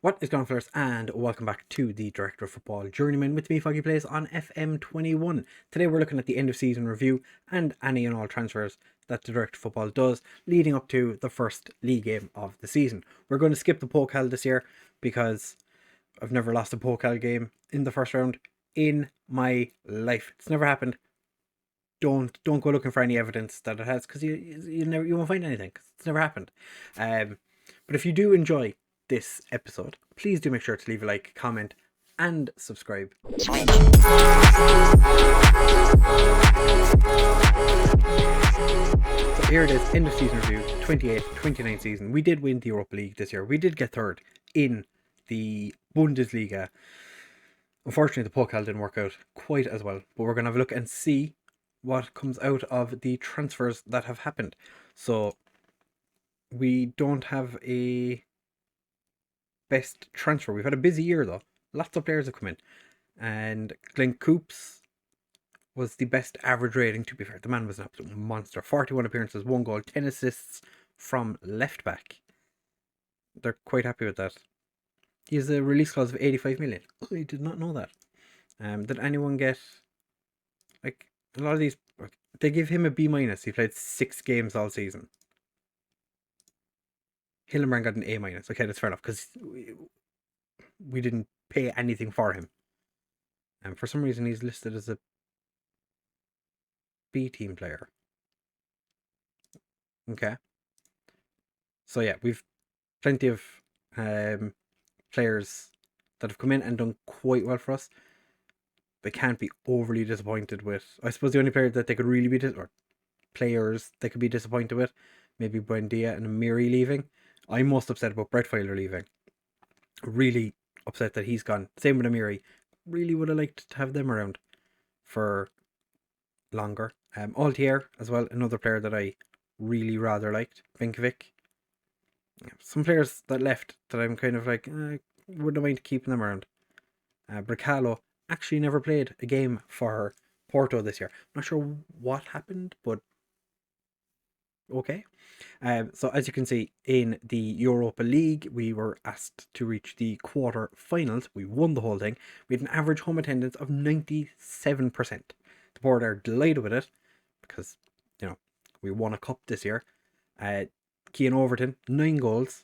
What is going on, fellas, and welcome back to the Director of Football Journeyman with me, FoggyPlays, on FM21. Today we're looking at the end of season review and any and all transfers that the Director of Football does leading up to the first league game of the season. We're going to skip the Pokal this year because I've never lost a Pokal game in the first round in my life. It's never happened. Don't go looking for any evidence that it has, because you won't find anything, because it's never happened. But if you do enjoy this episode, please do make sure to leave a like, comment, and subscribe. So here it is, end of season review, 28-29 season. We did win the Europa League this year. We did get third in the Bundesliga. Unfortunately, the Pokal didn't work out quite as well, but we're going to have a look and see what comes out of the transfers that have happened. So we don't have a best transfer. We've had a busy year though. Lots of players have come in, and Glenn Coops was the best average rating. To be fair, the man was an absolute monster. 41 appearances, 1 goal, 10 assists from left back. They're quite happy with that. He has a release clause of 85 million. I did not know that. Did anyone get, like, a lot of these, they give him a B-. He played 6 games all season. Hillenbrand got an A-. Okay, that's fair enough, because we didn't pay anything for him. And for some reason, he's listed as a B-team player. Okay. So yeah, we've plenty of players that have come in and done quite well for us. They can't be overly disappointed with. I suppose the only player that they could really be or players they could be disappointed with, maybe Buendia and Amiri leaving. I'm most upset about Brett Filer leaving. Really upset that he's gone. Same with Amiri. Really would have liked to have them around for longer. Altier as well, another player that I really rather liked. Benkovic. Some players that left that I'm kind of like, wouldn't mind keeping them around. Bricalo actually never played a game for Porto this year. I'm not sure what happened, but okay. So as you can see, in the Europa League, we were asked to reach the quarter-finals. We won the whole thing. We had an average home attendance of 97%. The board are delighted with it because, we won a cup this year. Keane Overton, 9 goals.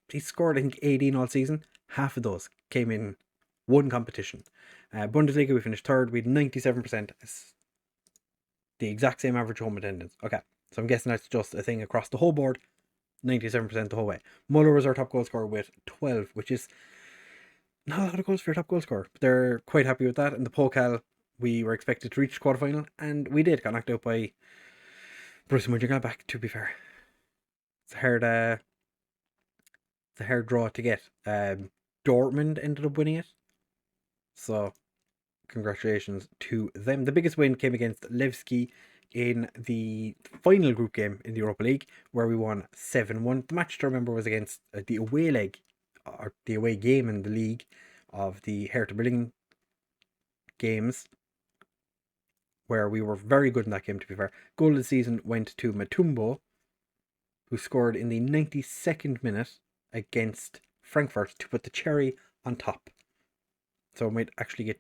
He scored, I think, 18 all season. Half of those came in one competition. Bundesliga, we finished third. We had 97%. The exact same average home attendance. Okay, so I'm guessing that's just a thing across the whole board. 97% the whole way. Muller was our top goal scorer with 12, which is not a lot of goals for your top goal scorer. But they're quite happy with that. And the Pokal, we were expected to reach the quarterfinal, and we did. Got knocked out by Borussia Mönchengladbach, to be fair. It's a hard draw to get. Dortmund ended up winning it. So, congratulations to them. The biggest win came against Levski in the final group game in the Europa League, where we won 7-1. The match to remember was against the away leg, or the away game in the league of the Hertha Berlin games, where we were very good in that game, to be fair. Goal of the season went to Matumbo, who scored in the 92nd minute against Frankfurt to put the cherry on top. So I might actually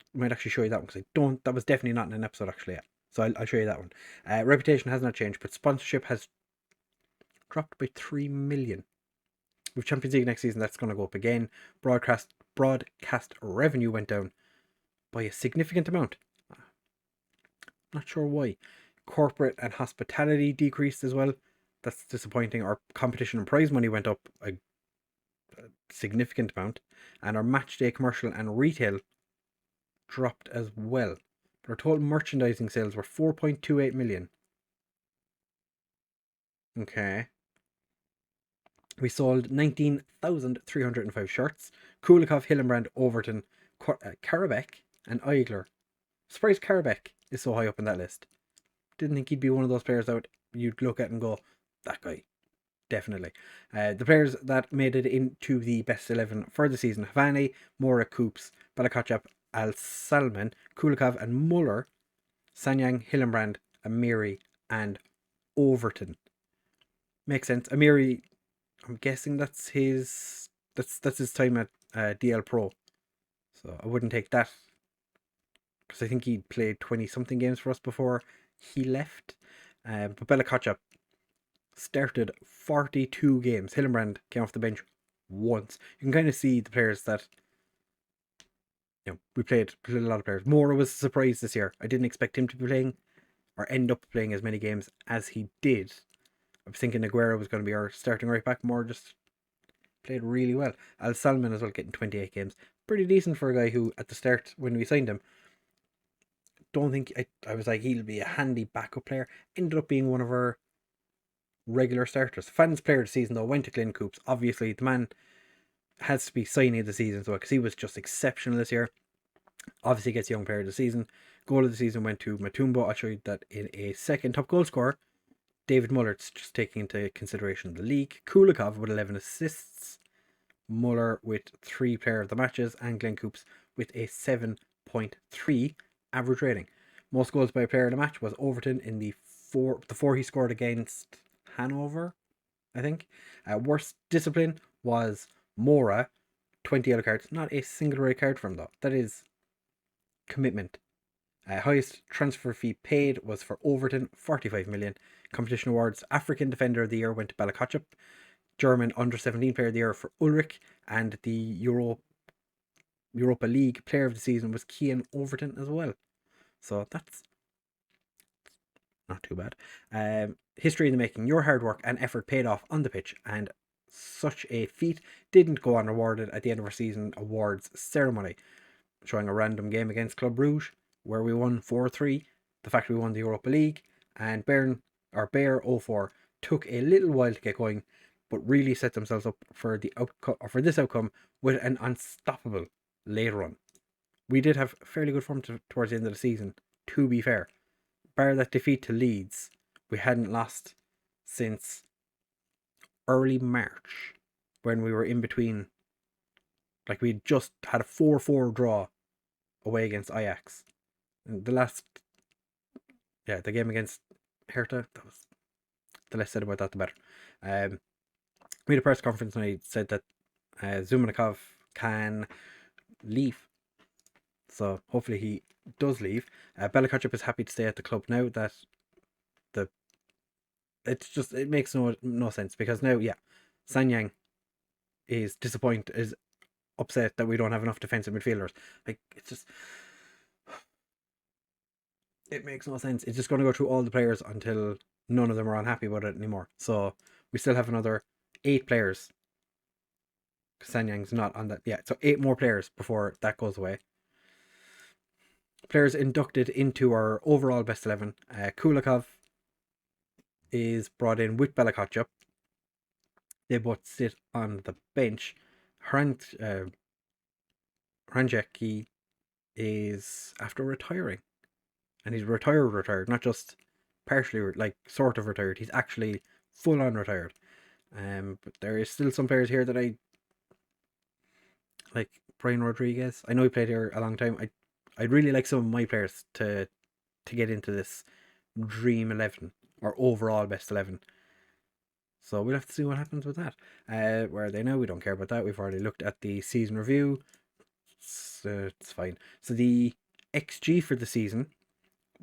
show you that one, because that was definitely not in an episode actually yet. So I'll show you that one. Reputation has not changed, but sponsorship has dropped by 3 million. With Champions League next season, that's going to go up again. Broadcast revenue went down by a significant amount. Not sure why. Corporate and hospitality decreased as well. That's disappointing. Our competition and prize money went up a significant amount, and our match day commercial and retail dropped as well. But our total merchandising sales were 4.28 million. Okay. We sold 19,305 shirts. Kulikov, Hillenbrand, Overton, Karabek, and Eigler. Surprised Karabek is so high up in that list. Didn't think he'd be one of those players that you'd look at and go, that guy. Definitely. The players that made it into the best 11 for the season: Havani, Mora, Coops, Balakachap, Al Salman, Kulikov, and Muller. Sanyang, Hillenbrand, Amiri, and Overton. Makes sense. Amiri, I'm guessing that's his time at DL Pro. So I wouldn't take that, because I think he played 20-something games for us before he left. But Bella Kotchap started 42 games. Hillenbrand came off the bench once. You can kind of see the players that, we played a lot of players. Mora was a surprise this year. I didn't expect him to be playing or end up playing as many games as he did. I was thinking Aguero was going to be our starting right back. Mora just played really well. Al Salman as well, getting 28 games. Pretty decent for a guy who, at the start, when we signed him, don't think I was like, he'll be a handy backup player. Ended up being one of our regular starters. Fans player of the season though went to Glenn Coops. Obviously the man has to be signing of the season as well, because he was just exceptional this year. Obviously gets young player of the season. Goal of the season went to Matumbo. I'll show you that in a second. Top goal scorer, David Muller's just taking into consideration the league. Kulikov with 11 assists. Muller with 3 player of the matches, and Glenn Coops with a 7.3 average rating. Most goals by a player in a match was Overton in the four he scored against Hanover, I think. Worst discipline was Mora, 20 yellow cards. Not a single red card from him though. That is commitment. Highest transfer fee paid was for Overton, 45 million. Competition awards, African Defender of the Year went to Bella Kotchap. German Under-17 Player of the Year for Ulrich. And the Europa League Player of the Season was Kian Overton as well. So that's not too bad. History in the making. Your hard work and effort paid off on the pitch, and such a feat didn't go unrewarded at the end of our season awards ceremony, showing a random game against Club Brugge where we won 4-3. The fact we won the Europa League, and Bear 04 took a little while to get going, but really set themselves up for this outcome with an unstoppable late run. We did have fairly good form towards the end of the season, to be fair. Bar that defeat to Leeds, we hadn't lost since early March, when we were in between. Like, we just had a 4-4 draw away against Ajax. And the game against Hertha, the less said about that, the better. We had a press conference and I said that Zumanikov can leave. So hopefully he does leave. Bella Kotchap is happy to stay at the club now that it makes no sense, because now, Sanyang is upset that we don't have enough defensive midfielders. Like, it makes no sense. It's just going to go through all the players until none of them are unhappy about it anymore. So we still have another 8 players. Sanyang's not on that. Yeah, so 8 more players before that goes away. Players inducted into our overall best 11. Kulikov is brought in with Bella Kotchap. They both sit on the bench. Hranjecki is after retiring. And he's retired, not just partially, like, sort of retired. He's actually full on retired. But there is still some players here that I like. Brian Rodriguez, I know he played here a long time. I'd really like some of my players to get into this Dream 11 or overall best 11. So we'll have to see what happens with that. Where are they now? We don't care about that. We've already looked at the season review. It's fine. So the XG for the season,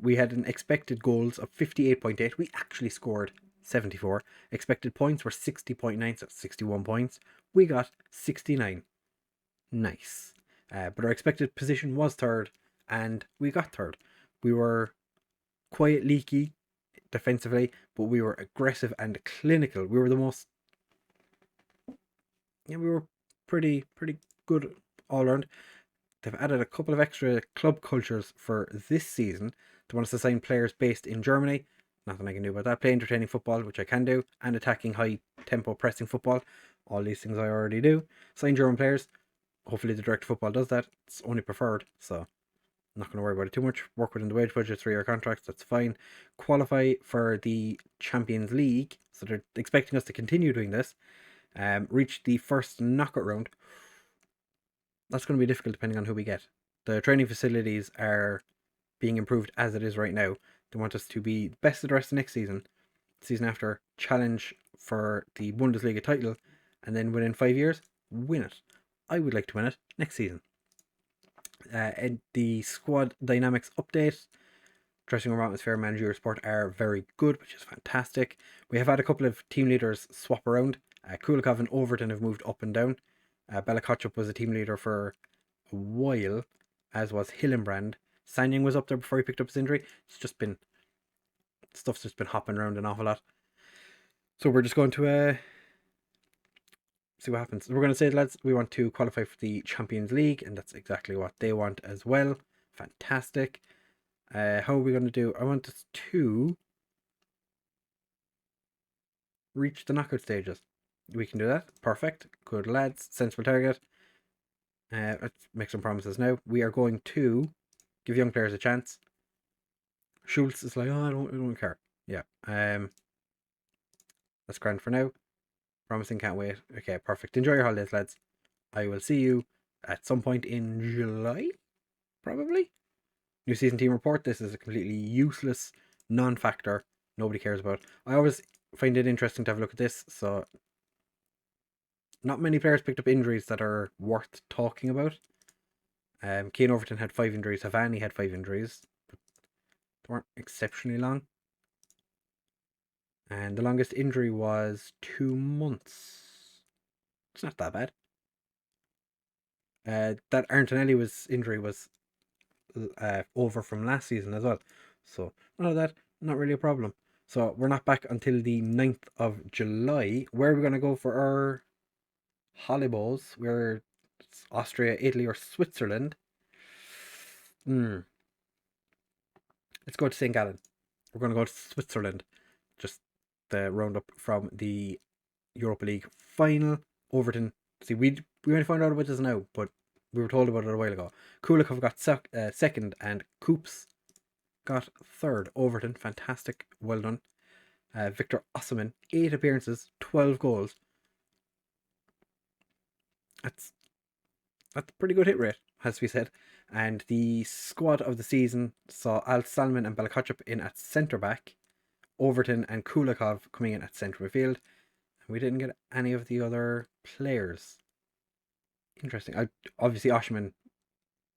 we had an expected goals of 58.8. We actually scored 74. Expected points were 60.9, so 61 points. We got 69. Nice. But our expected position was 3rd, and we got 3rd. We were quite leaky defensively, but we were aggressive and clinical. We were the most... we were pretty good all around. They've added a couple of extra club cultures for this season. They want us to sign players based in Germany. Nothing I can do about that. Play entertaining football, which I can do, and attacking high tempo pressing football. All these things I already do. Sign German players. Hopefully the direct football does that. It's only preferred, so I'm not going to worry about it too much. Work within the wage budget, 3-year contracts, that's fine. Qualify for the Champions League, so they're expecting us to continue doing this. Reach the first knockout round. That's going to be difficult depending on who we get. The training facilities are being improved as it is right now. They want us to be best of the rest of next season. The season after, challenge for the Bundesliga title, and then within 5 years, win it. I would like to win it next season. And the squad dynamics update, dressing room atmosphere, managerial support are very good, which is fantastic. We have had a couple of team leaders swap around. Kulikov and Overton have moved up and down. Bella Kotchup was a team leader for a while, as was Hillenbrand. Sanyang was up there before he picked up his injury. Stuff's just been hopping around an awful lot. So we're just going to see what happens. We're going to say, lads, we want to qualify for the Champions League, and that's exactly what they want as well. Fantastic. How are we going to do? I want us to reach the knockout stages. We can do that. Perfect. Good, lads. Sensible target. Let's make some promises now. We are going to give young players a chance. Schultz is like, oh, I don't care. Yeah. That's grand for now. Promising, can't wait. Okay, perfect. Enjoy your holidays, lads. I will see you at some point in July, probably. New season team report. This is a completely useless non-factor. Nobody cares about. I always find it interesting to have a look at this. So, not many players picked up injuries that are worth talking about. Kane Overton had 5 injuries. Havani had 5 injuries. But they weren't exceptionally long. And the longest injury was 2 months. It's not that bad. That Antonelli injury was over from last season as well. So none of that, not really a problem. So we're not back until the 9th of July. Where are we going to go for our holidays? We're Austria, Italy, or Switzerland. Let's go to St. Gallen. We're going to go to Switzerland. Just the roundup from the Europa League final. Overton. See, we only found out about this now, but we were told about it a while ago. Kulikov got second, and Coops got third. Overton, fantastic, well done. Victor Osserman, 8 appearances, 12 goals. That's a pretty good hit rate, as we said. And the squad of the season saw Al Salman and Belakotchup in at centre back, Overton and Kulikov coming in at centre midfield. And we didn't get any of the other players. Interesting. Obviously, Oshman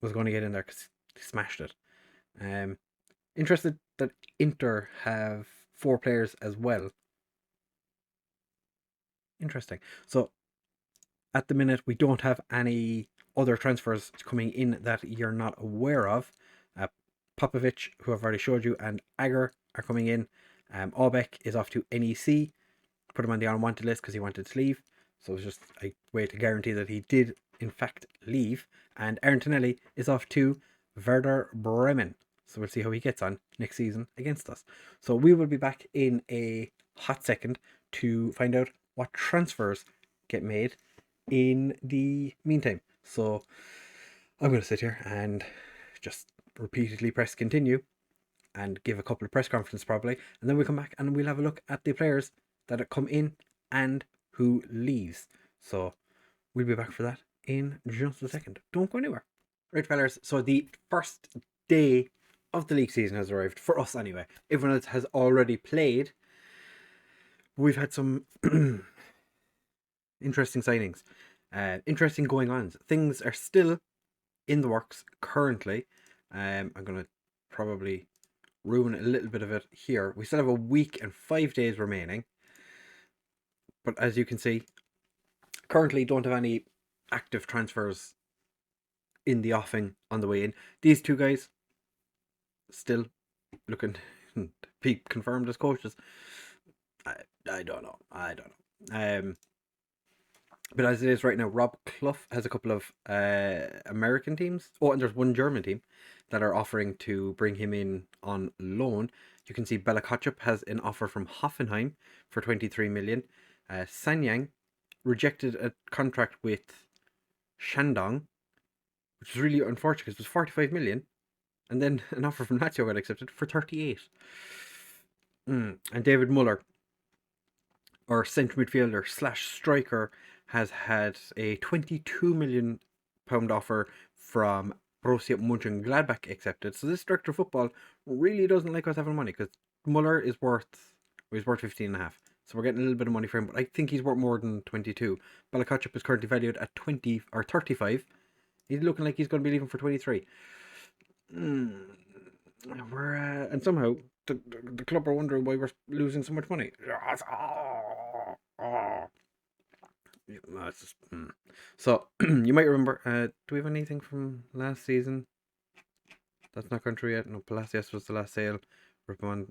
was going to get in there because he smashed it. Interested that Inter have 4 players as well. Interesting. So, at the minute, we don't have any other transfers coming in that you're not aware of. Popovic, who I've already showed you, and Agar are coming in. Aubeck is off to NEC. Put him on the unwanted list because he wanted to leave. So it was just a way to guarantee that he did, in fact, leave. And Antonelli is off to Werder Bremen. So we'll see how he gets on next season against us. So we will be back in a hot second to find out what transfers get made in the meantime. So I'm going to sit here and just repeatedly press continue and give a couple of press conferences probably. And then we'll come back and we'll have a look at the players that have come in and who leaves. So we'll be back for that in just a second. Don't go anywhere. Right, fellas. So the first day of the league season has arrived, for us anyway. Everyone else has already played. We've had some interesting signings, interesting going ons. Things are still in the works currently. I'm going to probably ruin a little bit of it here. We still have a week and 5 days remaining. But as you can see, currently don't have any active transfers in the offing on the way in. These 2 guys still looking to be confirmed as coaches. I don't know. But as it is right now, Rob Clough has a couple of American teams. Oh, and there's one German team that are offering to bring him in on loan. You can see Bella Kotchup has an offer from Hoffenheim for 23 million. Sanyang rejected a contract with Shandong, which is really unfortunate because it was 45 million. And then an offer from Lazio got accepted for 38. And David Muller, our centre midfielder / striker, has had a 22 million pound offer from Borussia Mönchengladbach accepted. So this director of football really doesn't like us having money because Muller is worth 15.5. So we're getting a little bit of money for him, but I think he's worth more than 22. Balakachuk is currently valued at 20 or 35. He's looking like he's going to be leaving for 23. And somehow the club are wondering why we're losing so much money. So you might remember. Do we have anything from last season? That's not gone through yet. No, Palacios was the last sale. Ripamon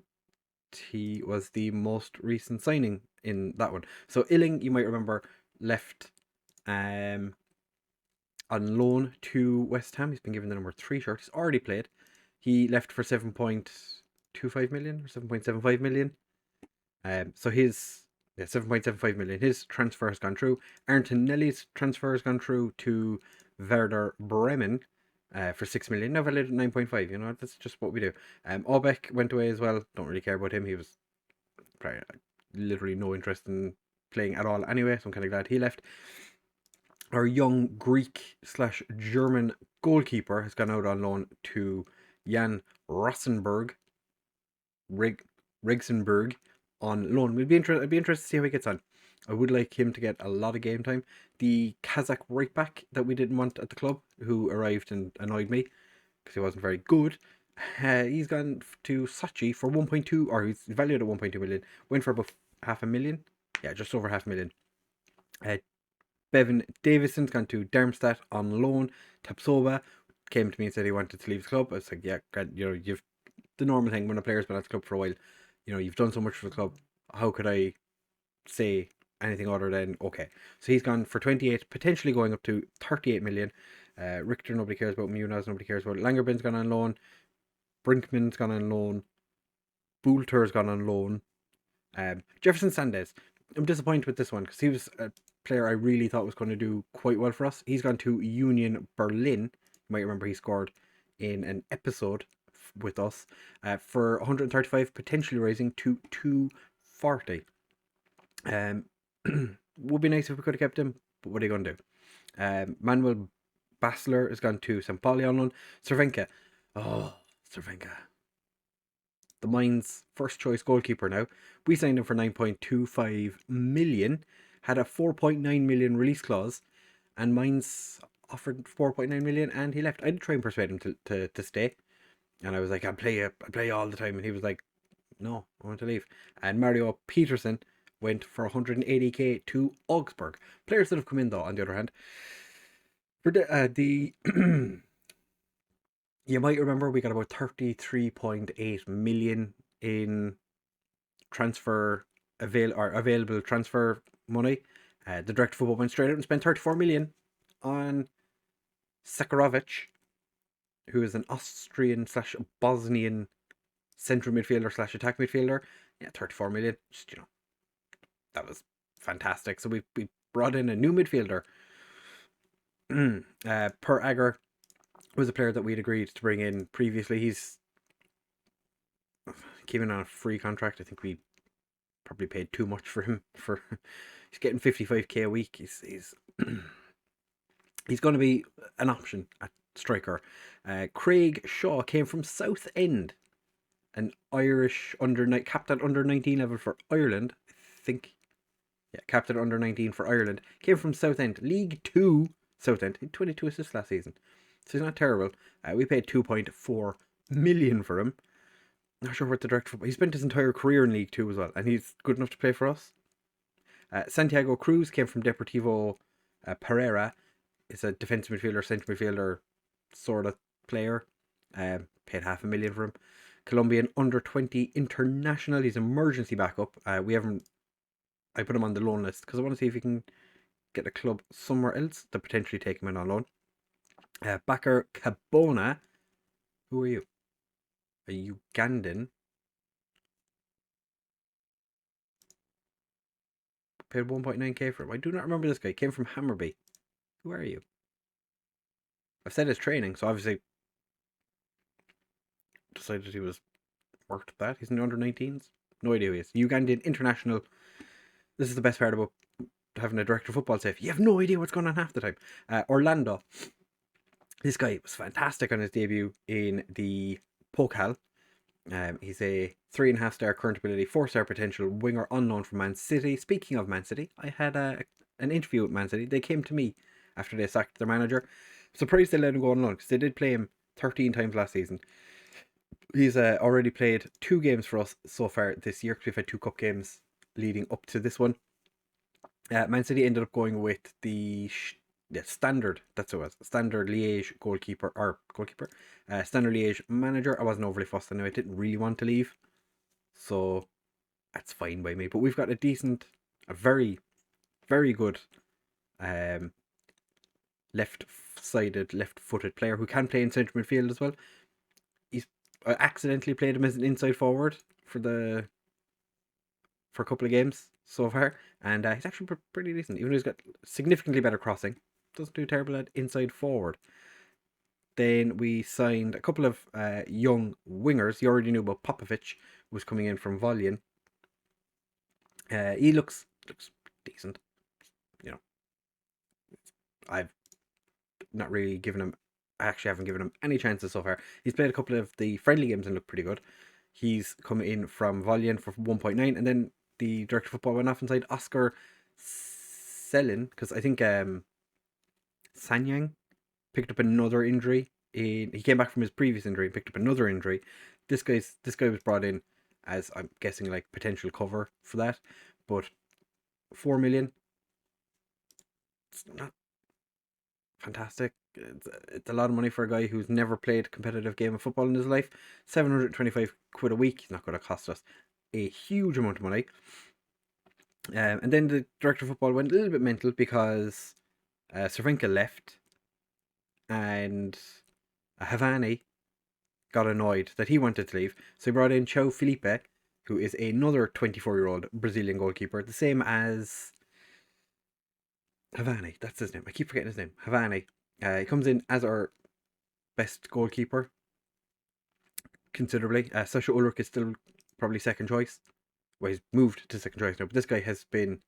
T was the most recent signing in that one. So Illing, you might remember, left on loan to West Ham. He's been given the number 3 shirt. He's already played. He left for 7.25 million or 7.75 million. So his 7.75 million. His transfer has gone through. Arntonelli's transfer has gone through to Werder Bremen for 6 million. Now valued at 9.5. You know, that's just what we do. Aubeck went away as well. Don't really care about him. He was literally no interest in playing at all anyway, so I'm kind of glad he left. Our young Greek/German goalkeeper has gone out on loan to Jan Rogsenberg on loan. I'd be interested to see how he gets on. I would like him to get a lot of game time. The Kazakh right back that we didn't want at the club, who arrived and annoyed me because he wasn't very good, he's gone to Sochi for 1.2, or he's valued at 1.2 million. Went for about $500,000. Yeah, just over $500,000. Bevan Davison's gone to Darmstadt on loan. Tapsova came to me and said he wanted to leave the club. I was like, yeah, you know, you've the normal thing when a player's been at the club for a while. You know, you've done so much for the club. How could I say anything other than okay? So he's gone for 28, potentially going up to 38 million. Richter, nobody cares about. Munoz, nobody cares about. Langerbin's gone on loan. Brinkman's gone on loan. Boulter's gone on loan. Jefferson Sandez. I'm disappointed with this one because he was a player I really thought was going to do quite well for us. He's gone to Union Berlin. You might remember he scored in an episode with us for 135, potentially rising to 240. Would be nice if we could have kept him, but what are you going to do? Manuel Basler has gone to St. Pauli on loan. Cervenka. Oh, Cervenka. The Mainz first choice goalkeeper now. We signed him for 9.25 million, had a 4.9 million release clause, and Mainz offered 4.9 million and he left. I did try and persuade him to stay. And I was like, I'll play you all the time. And he was like, no, I want to leave. And Mario Peterson went for 180k to Augsburg. Players that have come in though, on the other hand. For the you might remember we got about 33.8 million in available transfer money. The direct football went straight out and spent 34 million on Sakarovic, who is an Austrian/Bosnian central midfielder/attack midfielder. Yeah, 34 million. Just, you know, that was fantastic. So we brought in a new midfielder. Per Agger was a player that we'd agreed to bring in previously. He's came in on a free contract. I think we probably paid too much for him. He's getting 55k a week. He's he's going to be an option at striker. Craig Shaw came from Southend, an Irish captain under 19 level for Ireland. I think, yeah, captain under 19 for Ireland. Came from Southend, League 2 Southend. He had 22 assists last season. So he's not terrible. We paid 2.4 million for him. Not sure what the direct football. He spent his entire career in League 2 as well, and he's good enough to play for us. Santiago Cruz came from Deportivo Pereira. It's a defensive midfielder, central midfielder sort of player. Paid $500,000 for him. Colombian under 20 international. He's emergency backup. I put him on the loan list because I want to see if he can get a club somewhere else to potentially take him in on loan. Bakar Kabona. Who are you? A Ugandan. Paid 1.9k for him. I do not remember this guy. Came from Hammarby. Who are you? I've said his training, so obviously decided he was worth that. He's in the under 19s. No idea who he is. Ugandan international. This is the best part about having a director of football safe. You have no idea what's going on half the time. Orlando. This guy was fantastic on his debut in the Pokal. He's a 3.5-star current ability, 4-star potential winger, unknown from Man City. Speaking of Man City, I had an interview with Man City. They came to me after they sacked their manager. Surprised they let him go on loan because they did play him 13 times last season. He's already played 2 games for us so far this year because we've had 2 cup games leading up to this one. Man City ended up going with the standard. That's what it was. Standard Liège goalkeeper standard Liège manager. I wasn't overly fussed. I know I didn't really want to leave, so that's fine by me. But we've got a very, very good, left-sided, left-footed player who can play in central midfield as well. I accidentally played him as an inside forward for a couple of games so far, and he's actually pretty decent. Even though he's got significantly better crossing, doesn't do terrible at inside forward. Then we signed a couple of young wingers. You already knew about Popovic, who was coming in from Volyan. He looks decent. You know, I've not really given him. I actually haven't given him any chances so far. He's played a couple of the friendly games and looked pretty good. He's come in from Volyan for 1.9, and then the director of football went off inside Oscar Selin because I think Sanyang picked up another injury. He came back from his previous injury and picked up another injury. This guy was brought in as, I'm guessing, like potential cover for that, but 4 million. It's not fantastic. It's a lot of money for a guy who's never played a competitive game of football in his life. 725 quid a week. He's not going to cost us a huge amount of money. And then the director of football went a little bit mental because Cervenka left, and Havani got annoyed that he wanted to leave, so he brought in João Felipe, who is another 24-year-old Brazilian goalkeeper, the same as Havani. That's his name. I keep forgetting his name. Havani. He comes in as our best goalkeeper, considerably. Sasha Ulrich is still probably second choice. Well, he's moved to second choice now, but this guy has been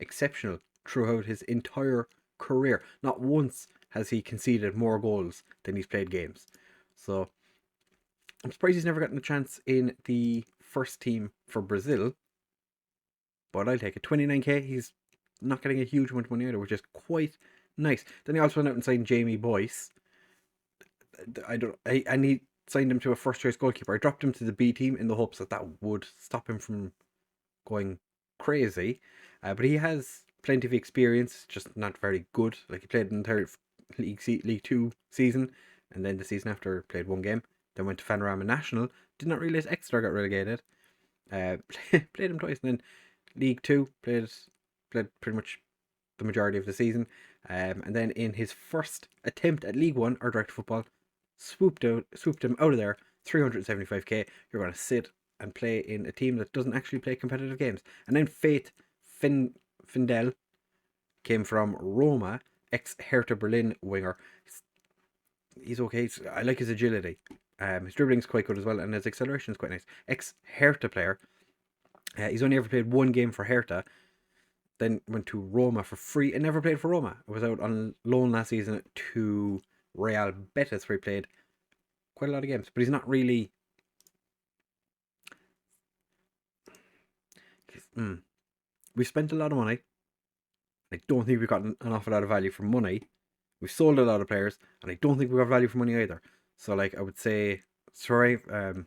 exceptional throughout his entire career. Not once has he conceded more goals than he's played games. So I'm surprised he's never gotten a chance in the first team for Brazil. But I'll take it. 29k. He's not getting a huge amount of money either, which is quite nice. Then he also went out and signed Jamie Boyce. I need signed him to a first choice goalkeeper. I dropped him to the B team in the hopes that would stop him from going crazy. But he has plenty of experience, just not very good. Like, he played an entire League 2 season, and then the season after played 1 game. Then went to Panorama National. Did not realize Exeter got relegated. Played him twice, and then League 2 played pretty much the majority of the season. And then in his first attempt at League 1, our director of football swooped him out of there. 375k. You're going to sit and play in a team that doesn't actually play competitive games. And then Faith Findel came from Roma, ex-Hertha Berlin winger. He's okay. I like his agility. His dribbling's quite good as well, and his acceleration is quite nice. Ex-Hertha player. He's only ever played 1 game for Hertha, then went to Roma for free and never played for Roma. I was out on loan last season to Real Betis, where he played quite a lot of games, but he's not really... We spent a lot of money. I don't think we've gotten an awful lot of value for money. We've sold a lot of players, and I don't think we got value for money either. So, like, I would say, Sekovic,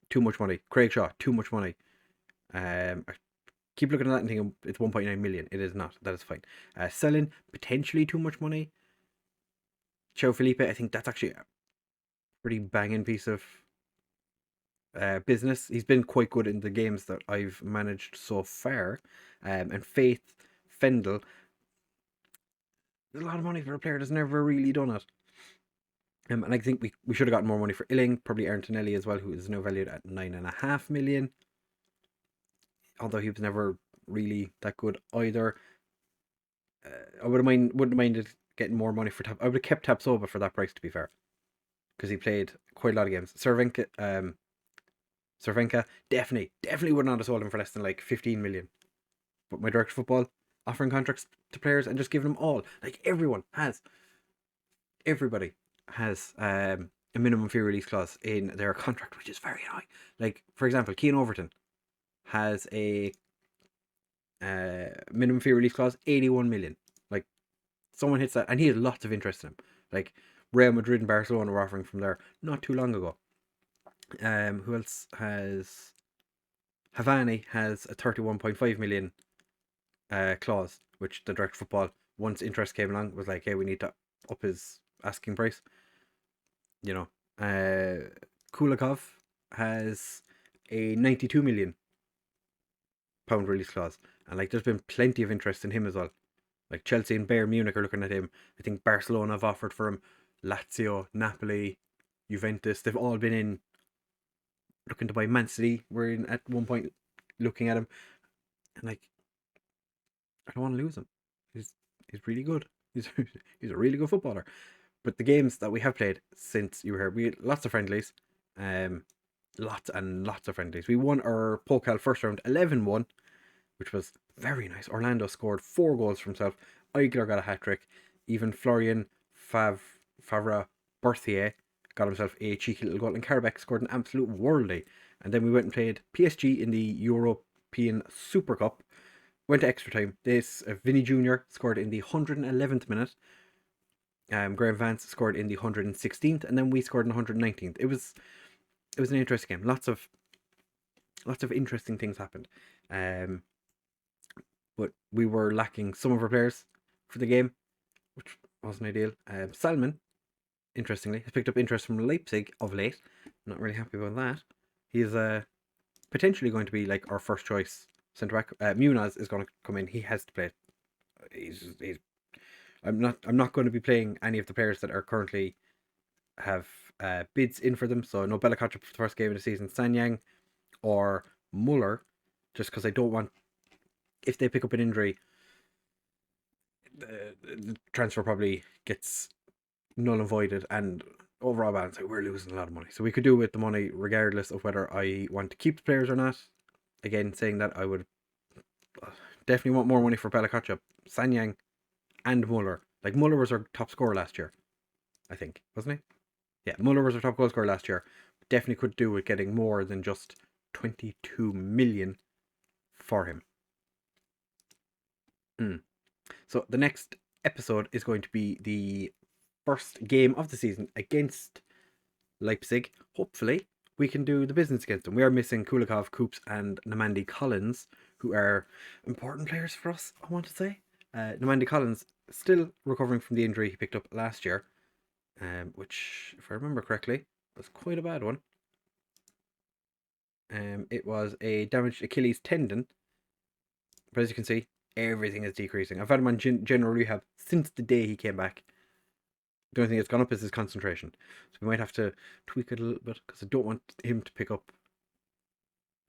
too much money. Craig Shaw, too much money. I keep looking at that and thinking it's 1.9 million. It is not. That is fine. Selling, potentially too much money. João Felipe, I think that's actually a pretty banging piece of business. He's been quite good in the games that I've managed so far. And Faith Fendel, there's a lot of money for a player that's never really done it. And I think we should have gotten more money for Illing, probably Antonelli as well, who is now valued at 9.5 million. Although he was never really that good either. I wouldn't minded getting more money for I would have kept Tapsoba for that price, to be fair, because he played quite a lot of games. Cervenka definitely would not have sold him for less than like 15 million. But my director of football offering contracts to players and just giving them all, like everyone has. everybody has a minimum fee release clause in their contract, which is very high. Like, for example, Keane Overton has a minimum fee release clause 81 million. Like, someone hits that, and he has lots of interest in him. Like, Real Madrid and Barcelona were offering from there not too long ago. Who else has? Havani has a 31.5 million clause, which the direct football, once interest came along, was like, hey, we need to up his asking price. You know, Kulikov has a 92 million pound release clause, and like there's been plenty of interest in him as well. Like Chelsea and Bayern Munich are looking at him. I think Barcelona have offered for him. Lazio, Napoli, Juventus, they've all been in looking to buy. Man City were in at one point looking at him, and like I don't want to lose him. He's really good. He's a really good footballer. But the games that we have played since you were here, we had lots of friendlies, lots and lots of friendlies. We won our Pokal first round 11-1, which was very nice. Orlando scored 4 goals for himself. Eigler got a hat trick. Even Florian Favre Berthier got himself a cheeky little goal, and Karabakh scored an absolute worldie. And then we went and played PSG in the European Super Cup. Went to extra time. This Vinny Jr. scored in the 111th minute. Graham Vance scored in the 116th, and then we scored in the 119th. It was an interesting game. Lots of interesting things happened. But we were lacking some of our players for the game, which wasn't ideal. Salmon, interestingly, has picked up interest from Leipzig of late. I'm not really happy about that. He's potentially going to be like our first choice centre back. Muniz is going to come in. He has to play. He's I'm not going to be playing any of the players that are currently have bids in for them. So no Bella for the first game of the season, Sanyang or Muller, just because I don't want, if they pick up an injury, the transfer probably gets null and voided, and overall balance, like, we're losing a lot of money. So we could do with the money regardless of whether I want to keep the players or not. Again, saying that I would definitely want more money for Bella Sanyang and Muller. Like, Muller was our top scorer last year, I think, wasn't he? Yeah, Muller was our top goal scorer last year. Definitely could do with getting more than just 22 million for him. So the next episode is going to be the first game of the season against Leipzig. Hopefully, we can do the business against them. We are missing Kulikov, Coops, and Namandi Collins, who are important players for us, I want to say. Namandi Collins still recovering from the injury he picked up last year, which, if I remember correctly, was quite a bad one. It was a damaged Achilles tendon, but as you can see, everything is decreasing. I've had him on general rehab since the day he came back. The only thing that's gone up is his concentration, so we might have to tweak it a little bit, because I don't want him to pick up.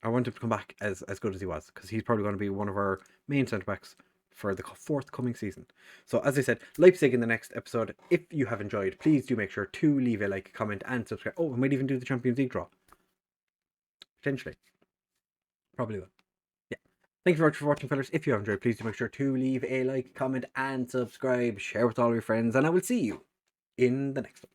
I want him to come back as good as he was, because he's probably going to be one of our main centre backs for the forthcoming season. So as I said, Leipzig in the next episode. If you have enjoyed, please do make sure to leave a like, comment, and subscribe. Oh, we might even do the Champions League draw. Potentially. Probably will. Yeah. Thank you very much for watching, fellas. If you have enjoyed, please do make sure to leave a like, comment, and subscribe. Share with all your friends, and I will see you in the next one.